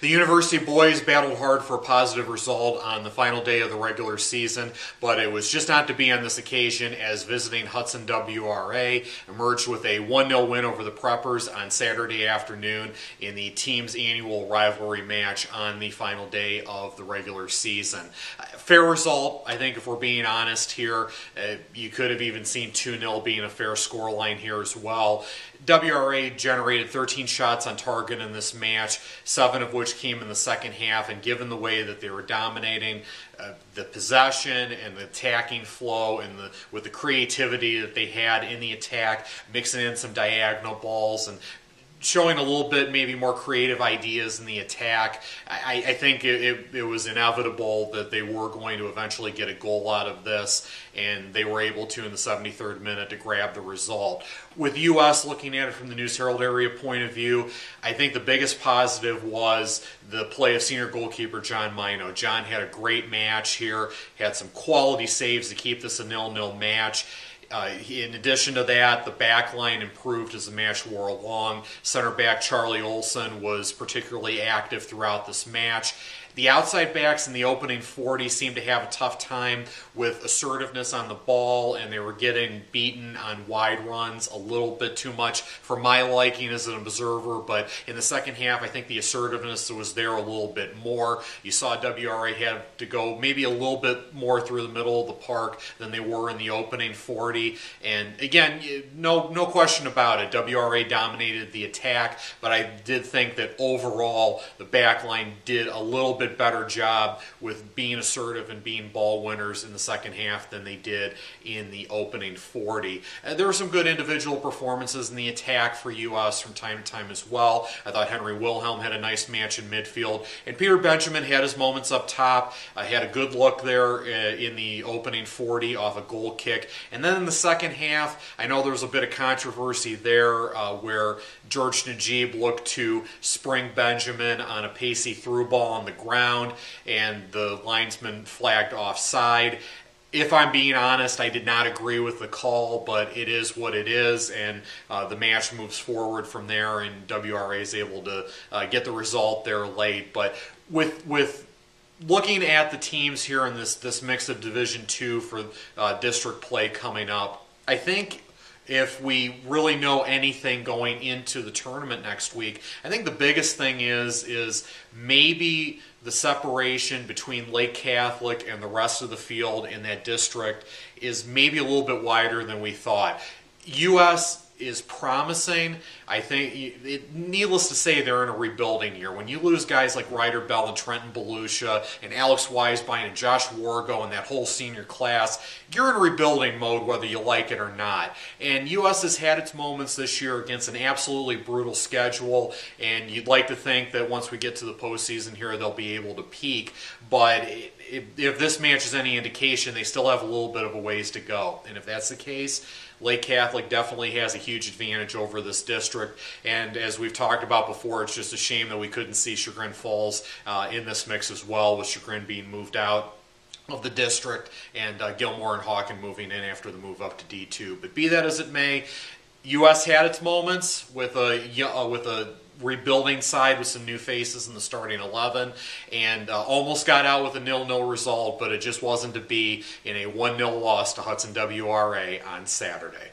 The University boys battled hard for a positive result on the final day of the regular season, but it was just not to be on this occasion as visiting Hudson WRA emerged with a 1-0 win over the Preppers on Saturday afternoon in the team's annual rivalry match on the final day of the regular season. Fair result, I think, if we're being honest here. You could have even seen 2-0 being a fair scoreline here as well. WRA generated 13 shots on target in this match, 7 of which came in the second half, and given the way that they were dominating the possession and the attacking flow and with the creativity that they had in the attack, mixing in some diagonal balls and showing a little bit maybe more creative ideas in the attack, I think it was inevitable that they were going to eventually get a goal out of this, and they were able to in the 73rd minute to grab the result. With U.S. looking at it from the News-Herald area point of view, I think the biggest positive was the play of senior goalkeeper John Mino. John had a great match here, had some quality saves to keep this a 0-0 match. In addition to that, the back line improved as the match wore along. Center back Charlie Olson was particularly active throughout this match. The outside backs in the opening 40 seemed to have a tough time with assertiveness on the ball, and they were getting beaten on wide runs a little bit too much for my liking as an observer, but in the second half I think the assertiveness was there a little bit more. You saw WRA had to go maybe a little bit more through the middle of the park than they were in the opening 40, and again, no question about it, WRA dominated the attack, but I did think that overall the back line did a little bit better job with being assertive and being ball winners in the second half than they did in the opening 40. There were some good individual performances in the attack for U.S. from time to time as well. I thought Henry Wilhelm had a nice match in midfield, and Peter Benjamin had his moments up top. Had a good look there in the opening 40 off a goal kick. And then in the second half, I know there was a bit of controversy there where George Najib looked to spring Benjamin on a pacey through ball on the ground, and the linesman flagged offside. If I'm being honest, I did not agree with the call, but it is what it is, and the match moves forward from there, and WRA is able to get the result there late. But with looking at the teams here in this mix of Division II for district play coming up, I think if we really know anything going into the tournament next week, I think the biggest thing is maybe the separation between Lake Catholic and the rest of the field in that district is maybe a little bit wider than we thought. U.S. is promising. I think, needless to say, they're in a rebuilding year. When you lose guys like Ryder Bell and Trenton Belusha and Alex Weisbein and Josh Wargo and that whole senior class, you're in rebuilding mode whether you like it or not. And U.S. has had its moments this year against an absolutely brutal schedule, and you'd like to think that once we get to the postseason here, they'll be able to peak. But if this match is any indication, they still have a little bit of a ways to go. And if that's the case, Lake Catholic definitely has a huge advantage over this district, and as we've talked about before, it's just a shame that we couldn't see Chagrin Falls in this mix as well, with Chagrin being moved out of the district and Gilmore and Hawken moving in after the move up to D2. But be that as it may, U.S. had its moments with a rebuilding side with some new faces in the starting 11, and almost got out with a 0-0 result, but it just wasn't to be in a 1-0 loss to Hudson WRA on Saturday.